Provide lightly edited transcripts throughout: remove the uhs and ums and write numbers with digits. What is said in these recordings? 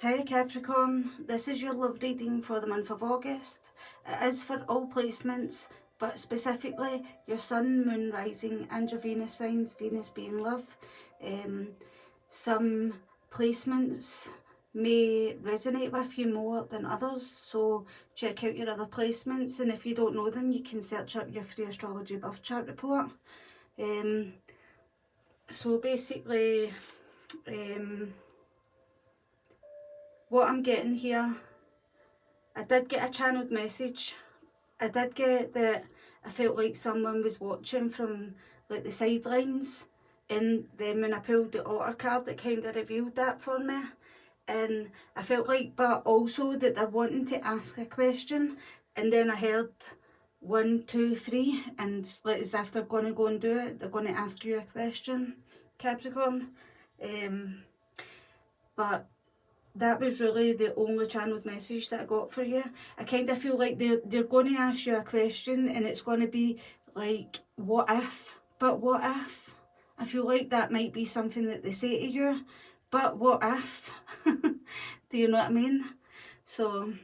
Hi Capricorn, this is your love reading for the month of August. It is for all placements, but specifically your Sun, Moon, Rising and your Venus signs, Venus being love. Some placements may resonate with you more than others, so check out your other placements, and if you don't know them you can search up your free astrology birth chart report. So basically, what I'm getting here, I did get a channeled message. I did get that I felt like someone was watching from like the sidelines, and then when I pulled the otter card it kind of revealed that for me, and I felt like, but also that they're wanting to ask a question, and then I heard 1, 2, 3, and like as if they're going to go and do it, they're going to ask you a question, Capricorn. But that was really the only channeled message that I got for you. I kind of feel like they're going to ask you a question, and it's going to be like, what if? But what if? I feel like that might be something that they say to you, but what if? Do you know what I mean? So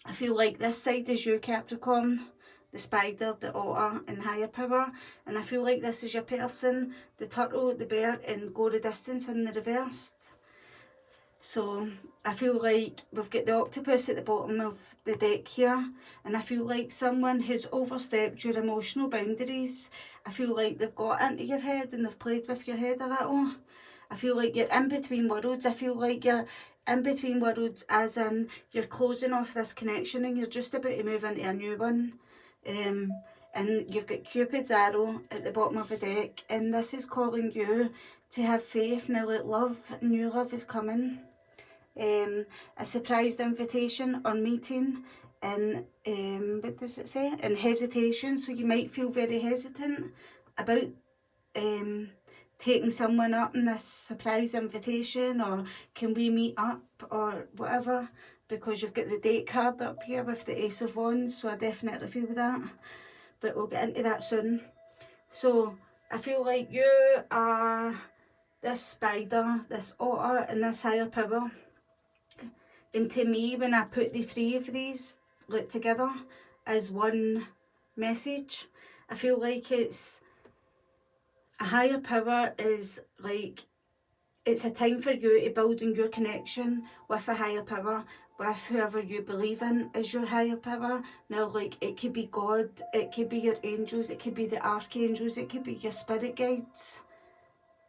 I feel like this side is you, Capricorn, the spider, the otter and higher power, and I feel like this is your person, the turtle, the bear and go the distance in the reversed. So I feel like we've got the octopus at the bottom of the deck here, and I feel like someone has overstepped your emotional boundaries. I feel like they've got into your head and they've played with your head a little. I feel like you're in between worlds. I feel like you're in between worlds, as in you're closing off this connection and you're just about to move into a new one. And you've got Cupid's arrow at the bottom of the deck, and this is calling you to have faith now that love, new love is coming. A surprised invitation or meeting, and what does it say? And hesitation. So you might feel very hesitant about taking someone up in this surprise invitation, or can we meet up or whatever, because you've got the date card up here with the Ace of Wands, so I definitely feel that, but we'll get into that soon. So I feel like you are this spider, this otter and this higher power. And to me, when I put the three of these like together as one message, I feel like it's a higher power is like, it's a time for you to build in your connection with a higher power, with whoever you believe in as your higher power. Now, like, it could be God, it could be your angels, it could be the archangels, it could be your spirit guides.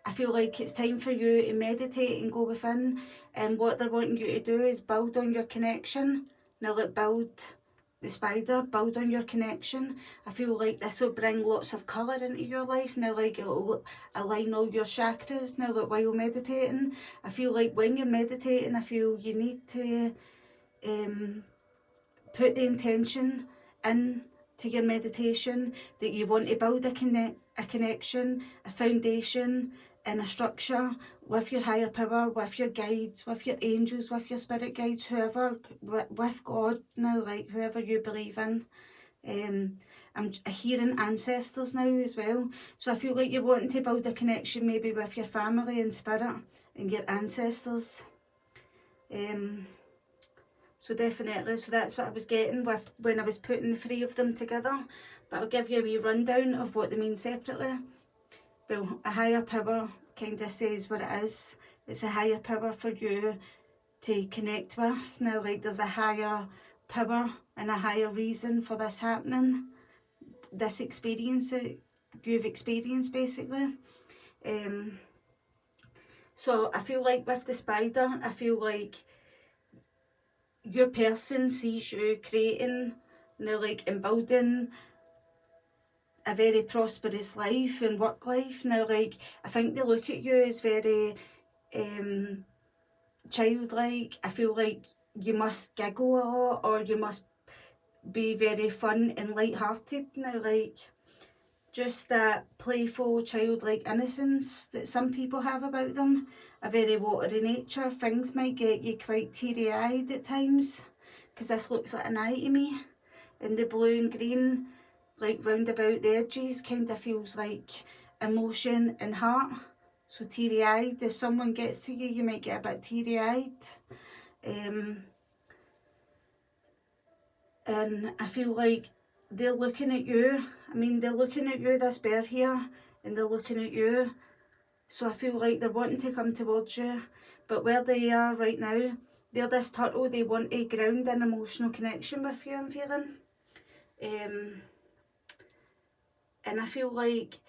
I feel like it's time for you to meditate and go within, and what they're wanting you to do is build on your connection. Now, like, build the spider, build on your connection. I feel like this will bring lots of colour into your life. Now, like, it'll align all your chakras. Now, like, while meditating, I feel like when you're meditating, I feel you need to put the intention in to your meditation that you want to build a connection, a foundation and a structure with your higher power, with your guides, with your angels, with your spirit guides, whoever, with God now, like whoever you believe in. I'm hearing ancestors now as well, so I feel like you're wanting to build a connection maybe with your family and spirit and your ancestors. So definitely, so that's what I was getting with when I was putting the three of them together, but I'll give you a wee rundown of what they mean separately. Well, a higher power kind of says what it is. It's a higher power for you to connect with. Now, like, there's a higher power and a higher reason for this happening, this experience that you've experienced basically. So I feel like with the spider, I feel like your person sees you creating, you know, like, and building a very prosperous life and work life. Now, like, I think they look at you as very childlike. I feel like you must giggle a lot, or you must be very fun and light-hearted. Now, like, just that playful childlike innocence that some people have about them, a very watery nature. Things might get you quite teary-eyed at times, because this looks like an eye to me, and the blue and green, like round about the edges, kind of feels like emotion and heart. So teary-eyed, if someone gets to you, you might get a bit teary-eyed. And I feel like they're looking at you. I mean, they're looking at you, this bear here, and they're looking at you. So I feel like they're wanting to come towards you. But where they are right now, they're this turtle. They want a ground and emotional connection with you, I'm feeling. And I feel like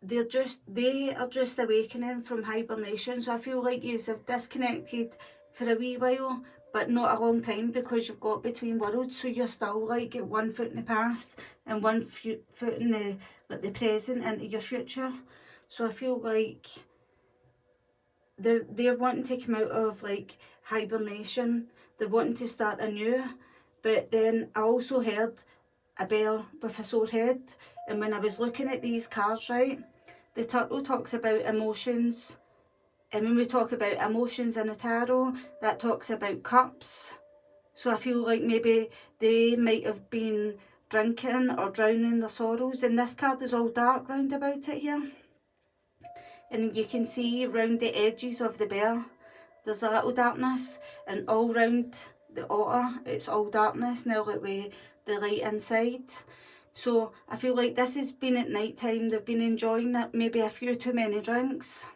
they are just awakening from hibernation. So I feel like you have disconnected for a wee while, but not a long time, because you've got between worlds. So you're still like at one foot in the past and one foot in the present into your future. So I feel like they're wanting to come out of like hibernation. They're wanting to start anew. But then I also heard a bear with a sore head, and when I was looking at these cards, right, the turtle talks about emotions, and when we talk about emotions in a tarot, that talks about cups. So I feel like maybe they might have been drinking or drowning their sorrows, and this card is all dark round about it here, and you can see round the edges of the bear there's a little darkness, and all round the otter it's all darkness now, like with the light inside. So I feel like this has been at night time. They've been enjoying it, maybe a few too many drinks.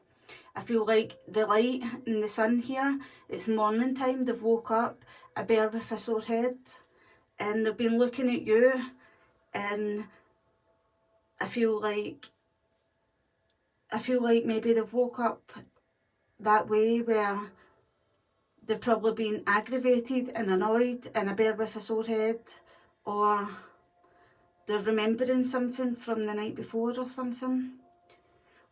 I feel like the light and the sun here, it's morning time. They've woke up, a bear with a sore head, and they've been looking at you, and I feel like maybe they've woke up that way where they've probably been aggravated and annoyed and a bear with a sore head, or they're remembering something from the night before or something.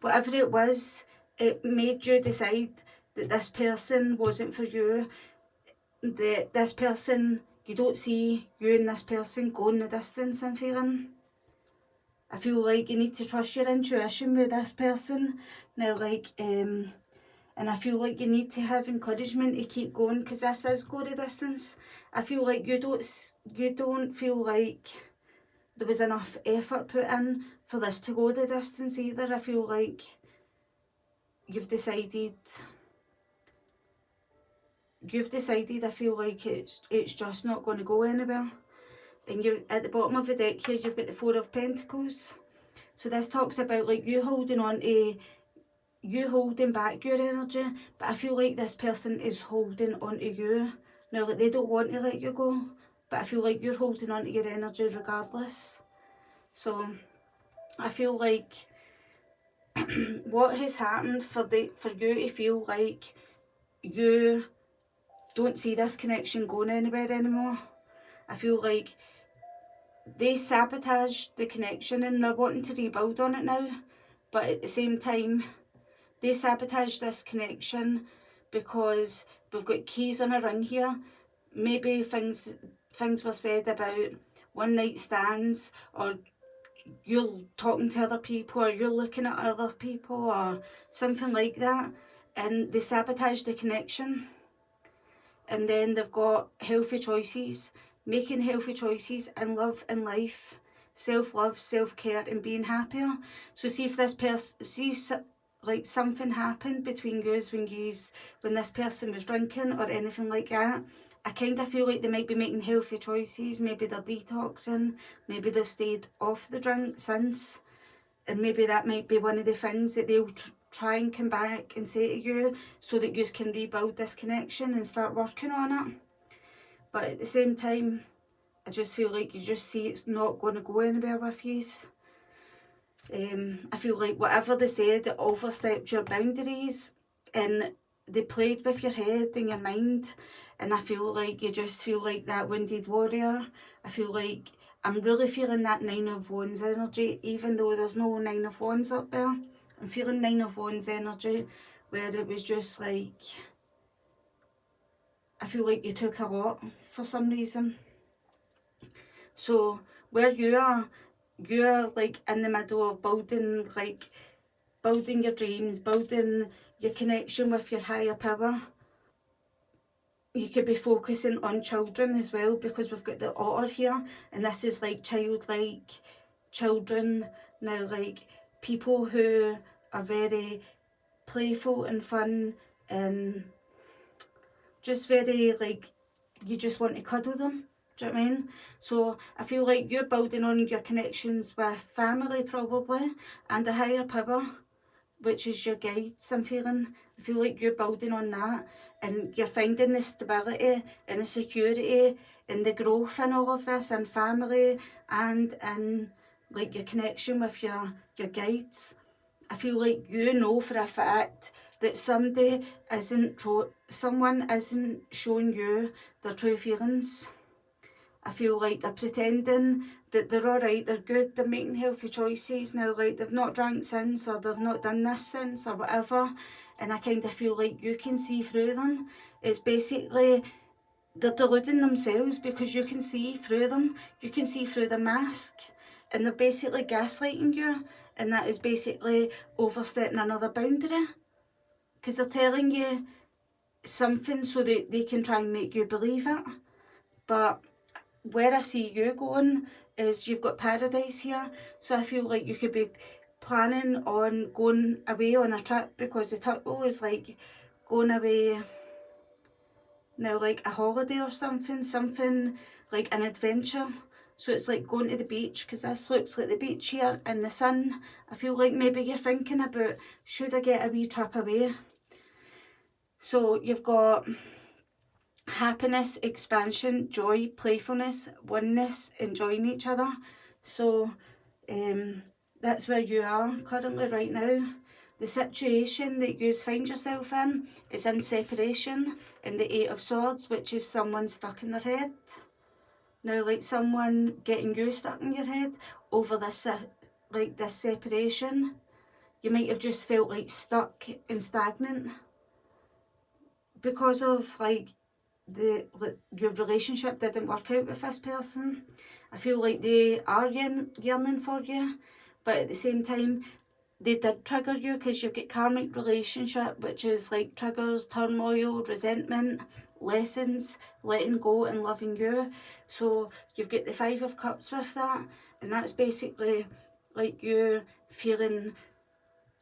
Whatever it was, it made you decide that this person wasn't for you, that this person, you don't see you and this person going the distance, I'm feeling. I feel like you need to trust your intuition with this person. Now, like, and I feel like you need to have encouragement to keep going, because this is go the distance. I feel like you don't feel like there was enough effort put in for this to go the distance either. I feel like you've decided, I feel like it's just not going to go anywhere. And you're at the bottom of the deck here, you've got the Four of Pentacles. So this talks about like you holding back your energy, but I feel like this person is holding on to you. Now, like, they don't want to let you go, but I feel like you're holding on to your energy regardless. So I feel like what has happened for you to feel like you don't see this connection going anywhere anymore. I feel like they sabotaged the connection and they're wanting to rebuild on it now, but at the same time they sabotaged this connection because we've got keys on a ring here. Maybe things were said about one night stands, or you're talking to other people, or you're looking at other people, or something like that, and they sabotage the connection. And then they've got healthy choices, making healthy choices in love and life, self-love, self-care, and being happier. So see if this person, like something happened between you when this person was drinking or anything like that. I kind of feel like they might be making healthy choices. Maybe they're detoxing, maybe they've stayed off the drink since, and maybe that might be one of the things that they'll try and come back and say to you, so that you can rebuild this connection and start working on it. But at the same time, I just feel like you just see it's not going to go anywhere with you. I feel like whatever they said, it overstepped your boundaries and they played with your head and your mind, and I feel like you just feel like that wounded warrior. I feel like I'm really feeling that Nine of Wands energy, even though there's no Nine of Wands up there. I'm feeling Nine of Wands energy, where it was just like, I feel like you took a lot for some reason. So where you're like in the middle of building your dreams, building your connection with your higher power. You could be focusing on children as well, because we've got the otter here, and this is like childlike children. Now, like people who are very playful and fun, and just very like, you just want to cuddle them. Do you know what I mean? So I feel like you're building on your connections with family probably, and a higher power, which is your guides. I feel like you're building on that, and you're finding the stability and the security and the growth in all of this, and family, and in like your connection with your guides. I feel like you know for a fact that someone isn't showing you their true feelings. I feel like they're pretending that they're alright, they're good, they're making healthy choices now, like they've not drank since, or they've not done this since, or whatever, and I kind of feel like you can see through them. It's basically, they're deluding themselves because you can see through them, you can see through the mask, and they're basically gaslighting you, and that is basically overstepping another boundary, because they're telling you something so that they can try and make you believe it. But where I see you going is you've got paradise here, so I feel like you could be planning on going away on a trip, because the turtle is like going away now, like a holiday or something like an adventure. So it's like going to the beach, because this looks like the beach here in the sun. I feel like maybe you're thinking about, should I get a wee trip away? So you've got happiness, expansion, joy, playfulness, oneness, enjoying each other. So that's where you are currently right now. The situation that you find yourself in is in separation, in the Eight of Swords, which is someone stuck in their head. Now, like someone getting you stuck in your head over this, like this separation. You might have just felt like stuck and stagnant because of like your relationship didn't work out with this person. I feel like they are yearning for you, but at the same time they did trigger you, because you've got karmic relationship, which is like triggers, turmoil, resentment, lessons, letting go and loving you. So you've got the Five of Cups with that, and that's basically like you feeling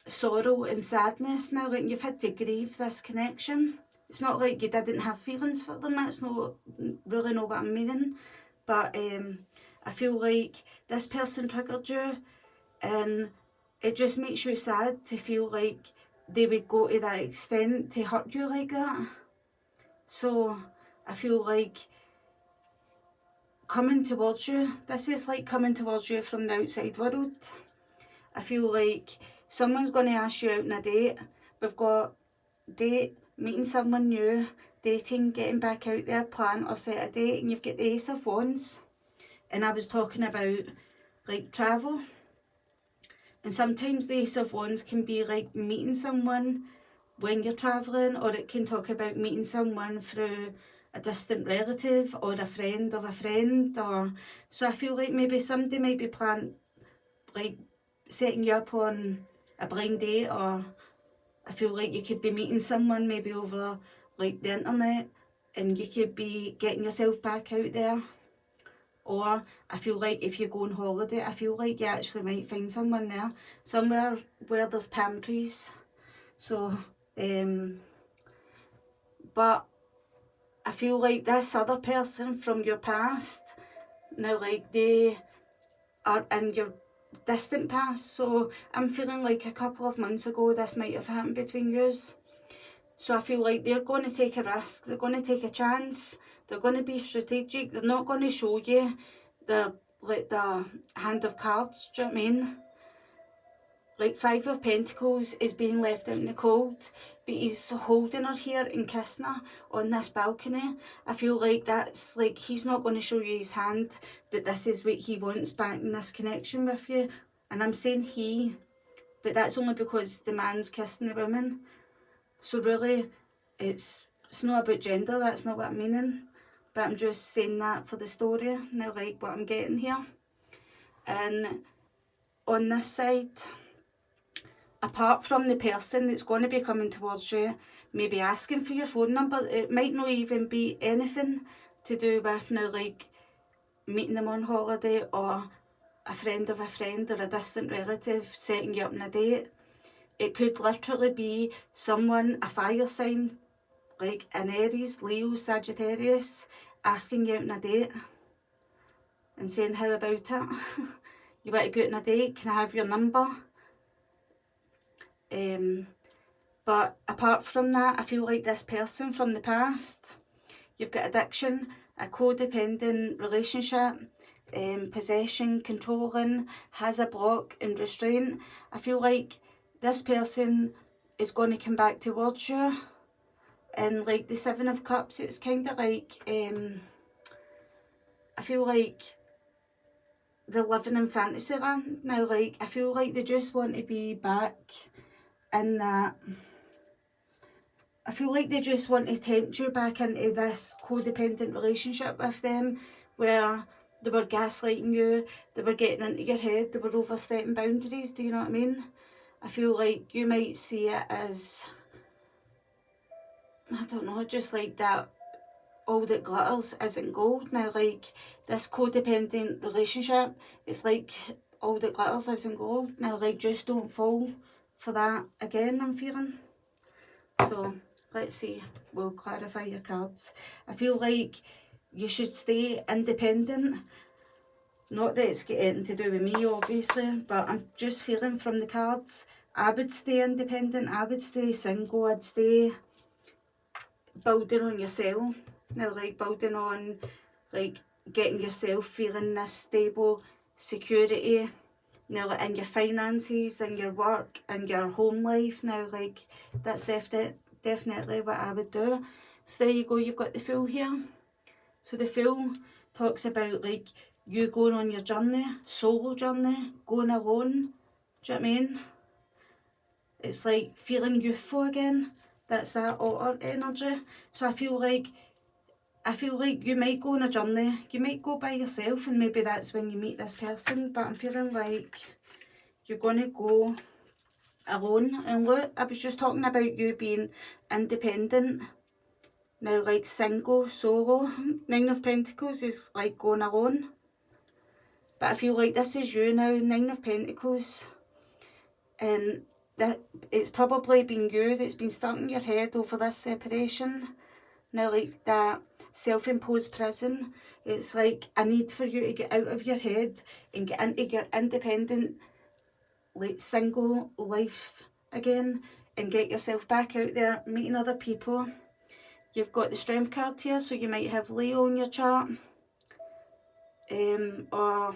sorrow and sadness now, like you've had to grieve this connection. It's not like you didn't have feelings for them, that's not really not what I'm meaning, but I feel like this person triggered you, and it just makes you sad to feel like they would go to that extent to hurt you like that. So I feel like coming towards you, this is like coming towards you from the outside world. I feel like someone's going to ask you out on a date. We've got date, meeting someone new, dating, getting back out there, plan or set a date, and you've got the Ace of Wands. And I was talking about like travel. And sometimes the Ace of Wands can be like meeting someone when you're travelling, or it can talk about meeting someone through a distant relative or a friend of a friend. Or so I feel like maybe somebody might be planning, like setting you up on a blind date, or I feel like you could be meeting someone maybe over like the internet, and you could be getting yourself back out there. Or I feel like if you go on holiday, I feel like you actually might find someone there, somewhere where there's palm trees. So, but I feel like this other person from your past, now like they are in your distant past. So I'm feeling like a couple of months ago this might have happened between yous. So I feel like they're going to take a risk, they're going to take a chance, they're going to be strategic, they're not going to show you the hand of cards, do you know what I mean? Like Five of Pentacles is being left out in the cold, but he's holding her here and kissing her on this balcony. I feel like that's like, he's not going to show you his hand, that this is what he wants back in this connection with you. And I'm saying he, but that's only because the man's kissing the woman. So really, it's not about gender, that's not what I'm meaning. But I'm just saying that for the story, now like what I'm getting here. And on this side, apart from the person that's going to be coming towards you, maybe asking for your phone number, it might not even be anything to do with now like meeting them on holiday, or a friend of a friend, or a distant relative setting you up on a date. It could literally be someone, a fire sign, like an Aries, Leo, Sagittarius asking you out on a date and saying, how about it? You want to go out on a date? Can I have your number? But apart from that, I feel like this person from the past, you've got addiction, a codependent relationship, possession, controlling, has a block and restraint. I feel like this person is going to come back towards you. And like the Seven of Cups, it's kind of like, I feel like they're living in fantasy land now. Like, I feel like they just want to be back in that. I feel like they just want to tempt you back into this codependent relationship with them, where they were gaslighting you, they were getting into your head, they were overstepping boundaries, do you know what I mean? I feel like you might see it as, I don't know, just like that all that glitters isn't gold. Now, like, this codependent relationship, it's like all that glitters isn't gold. Now, like, just don't fall for that again, I'm feeling. So, let's see, we'll clarify your cards. I feel like you should stay independent. Not that it's got anything to do with me, obviously, but I'm just feeling from the cards, I would stay independent, I would stay single, I'd stay building on yourself. Now, like, building on, like, getting yourself feeling this stable security. Now, like, in your finances, in your work, in your home life. Now, like, that's definitely what I would do. So there you go, you've got the Fool here. So the Fool talks about, like, you going on your journey, solo journey, going alone. Do you know what I mean? It's like feeling youthful again. That's that otter energy. So I feel like you might go on a journey, you might go by yourself, and maybe that's when you meet this person, but I'm feeling like you're going to go alone. And look, I was just talking about you being independent. Now, like, single, solo, Nine of Pentacles is like going alone. But I feel like this is you now, Nine of Pentacles. And that it's probably been you that's been stuck in your head over this separation. Now, like, that self-imposed prison, it's like a need for you to get out of your head and get into your independent, like, single life again and get yourself back out there meeting other people. You've got the Strength card here, so you might have Leo in your chart, or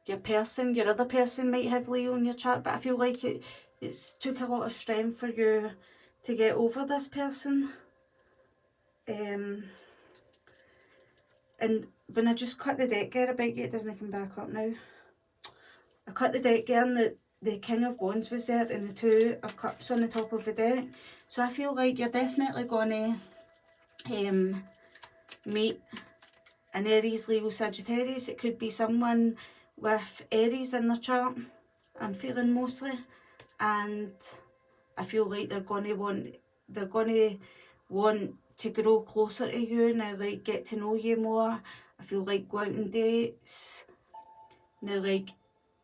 your other person might have Leo in your chart, but I feel like it's took a lot of strength for you to get over this person. And when I just cut the deck here, I bet you it doesn't come back up now. I cut the deck here and the King of Wands was there and the Two of Cups on the top of the deck. So I feel like you're definitely going to meet an Aries, Leo, Sagittarius. It could be someone with Aries in their chart, I'm feeling mostly. And I feel like they're going to want to grow closer to you now, like, get to know you more. I feel like go out on dates, now, like,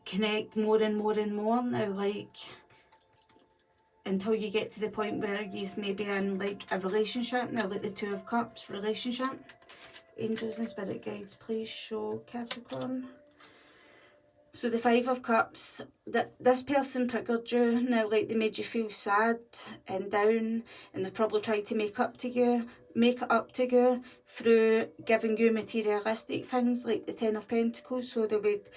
connect more and more and more now, like, until you get to the point where you're maybe in, like, a relationship. Now, like the Two of Cups relationship. Angels and spirit guides, please show Capricorn. So the Five of Cups, this person triggered you. Now, like, they made you feel sad and down, and they probably tried to make it up to you through giving you materialistic things like the Ten of Pentacles. So they would,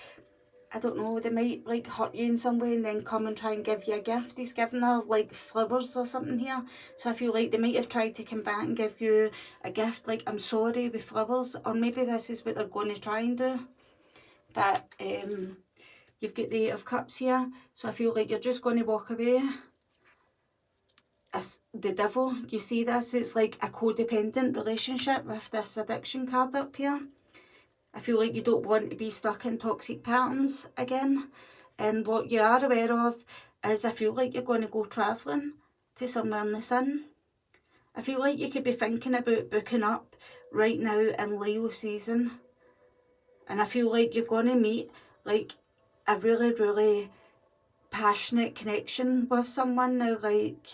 I don't know, they might, like, hurt you in some way and then come and try and give you a gift. He's giving her, like, flowers or something here. So I feel like they might have tried to come back and give you a gift, like, I'm sorry, with flowers. Or maybe this is what they're going to try and do. But you've got the Eight of Cups here. So I feel like you're just going to walk away. As the Devil, you see this, it's like a codependent relationship with this addiction card up here. I feel like you don't want to be stuck in toxic patterns again. And what you are aware of is, I feel like you're going to go travelling to somewhere in the sun. I feel like you could be thinking about booking up right now in Leo season. And I feel like you're going to meet, like, a really, really passionate connection with someone now. Like,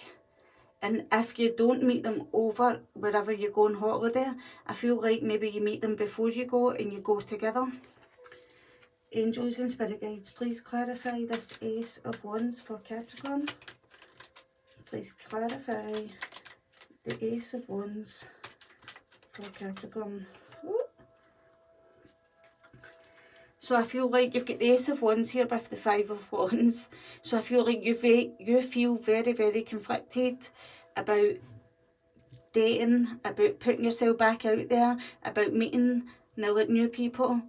And if you don't meet them over wherever you go on holiday, I feel like maybe you meet them before you go and you go together. Angels and spirit guides, please clarify this Ace of Wands for Capricorn. Please clarify the Ace of Wands for Capricorn. So I feel like you've got the Ace of Wands here with the Five of Wands. So I feel like you feel very, very conflicted about dating, about putting yourself back out there, about meeting new people,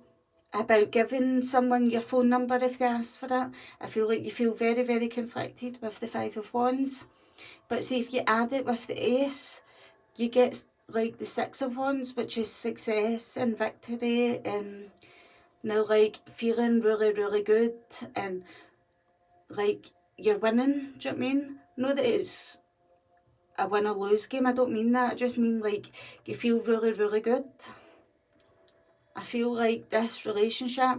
about giving someone your phone number if they ask for it. I feel like you feel very, very conflicted with the Five of Wands. But see, if you add it with the Ace, you get like the Six of Wands, which is success and victory and like feeling really, really good and like you're winning. Do you know what I mean? Not that it's a win or lose game, I don't mean that. I just mean like you feel really, really good. I feel like this relationship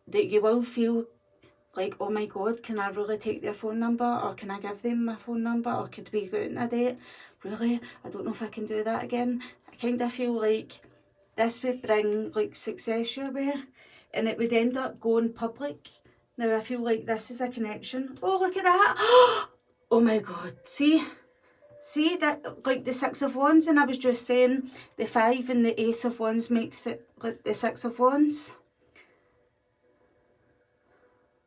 that you will feel like, oh my god, can I really take their phone number, or can I give them my phone number, or could we go out on a date? Really? I don't know if I can do that again. I kind of feel like this would bring like success your way and it would end up going public. Now I feel like this is a connection. Oh, look at that. Oh my god, see that, like the Six of Wands, and I was just saying the Five and the Ace of Wands makes it like the Six of Wands.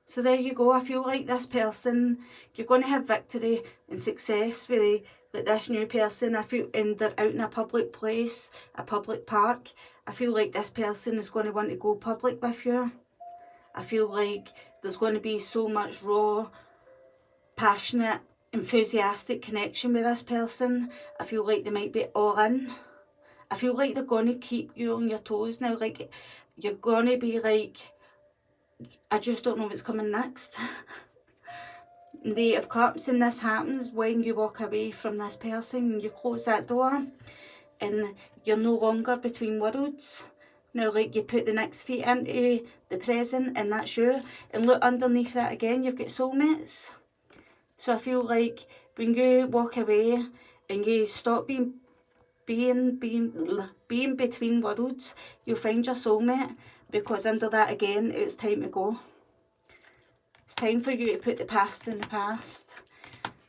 So there you go. I feel like this person, you're going to have victory and success with like this new person. I feel, and they're out in a public place, a public park. I feel like this person is going to want to go public with you. I feel like there's going to be so much raw, passionate, enthusiastic connection with this person. I feel like they might be all in. I feel like they're going to keep you on your toes now. Like you're going to be like, I just don't know what's coming next. The Eight of Cups, and this happens when you walk away from this person and you close that door and you're no longer between worlds. Now, like, you put the next feet into the present and that's you. And look underneath that again, you've got soulmates. So I feel like when you walk away and you stop being between worlds, you'll find your soulmate, because under that again, it's time to go. It's time for you to put the past in the past.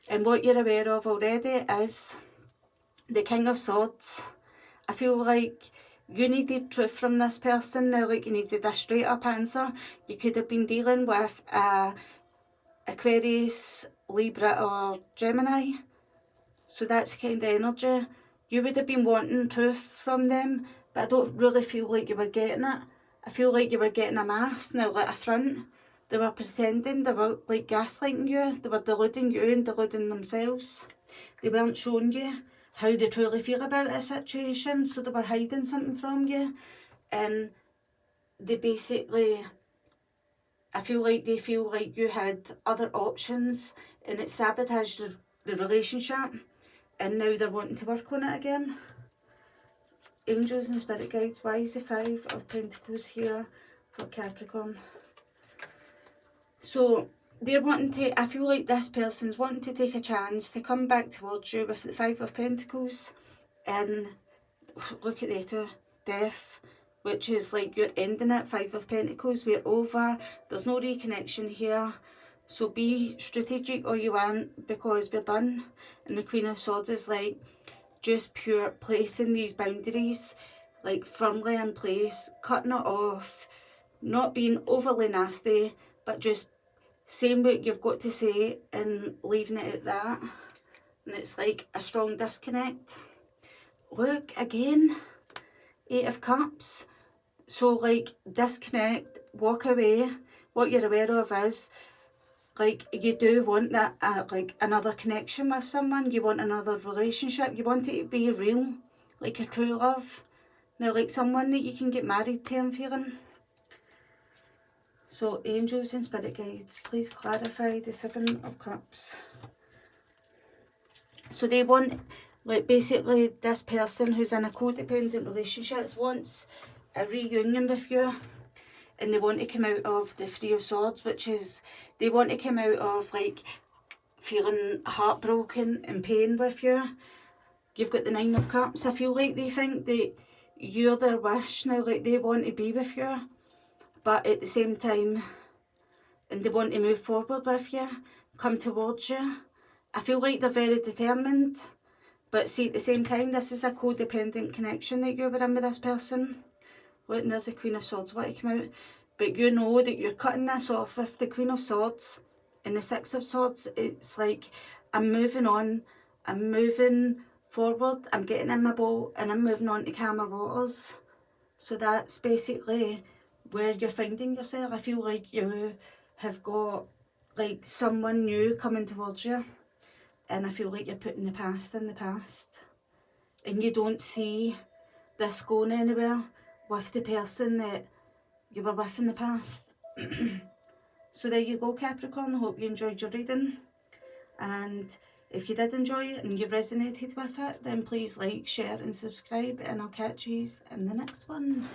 And what you're aware of already is the King of Swords. I feel like you needed truth from this person now, like you needed a straight up answer. You could have been dealing with Aquarius, Libra or Gemini. So that's the kind of energy. You would have been wanting truth from them, but I don't really feel like you were getting it. I feel like you were getting a mask now, like a front. They were pretending, they were like gaslighting you, they were deluding you and deluding themselves. They weren't showing you how they truly feel about a situation, so they were hiding something from you. And they basically, I feel like they feel like you had other options and it sabotaged the relationship, and now they're wanting to work on it again. Angels and spirit guides, why is the Five of Pentacles here for Capricorn? So they're wanting to, I feel like this person's wanting to take a chance to come back towards you with the Five of Pentacles. And look at the death, which is like you're ending it. Five of Pentacles, we're over, there's no reconnection here. So be strategic all you want, because we're done. And the Queen of Swords is like just pure placing these boundaries like firmly in place, cutting it off, not being overly nasty, but just saying what you've got to say and leaving it at that. And it's like a strong disconnect. Look again, Eight of Cups. So like disconnect, walk away. What you're aware of is like you do want that like another connection with someone. You want another relationship. You want it to be real, like a true love. Now, like someone that you can get married to, I'm feeling. So angels and spirit guides, please clarify the Seven of Cups. So they want, like basically this person who's in a codependent relationship wants a reunion with you. And they want to come out of the Three of Swords, which is, they want to come out of like feeling heartbroken and pain with you. You've got the Nine of Cups. I feel like they think that you're their wish now, like they want to be with you, but at the same time, and they want to move forward with you, come towards you. I feel like they're very determined, but see, at the same time, this is a codependent connection that you're in with this person. Look, and there's the Queen of Swords want to come out, but you know that you're cutting this off with the Queen of Swords and the Six of Swords. It's like, I'm moving on, I'm moving forward, I'm getting in my boat and I'm moving on to calmer waters. So that's basically where you're finding yourself. I feel like you have got like someone new coming towards you, and I feel like you're putting the past in the past, and you don't see this going anywhere with the person that you were with in the past. So there you go, Capricorn. I hope you enjoyed your reading, and if you did enjoy it and you resonated with it, then please like, share and subscribe, and I'll catch you in the next one.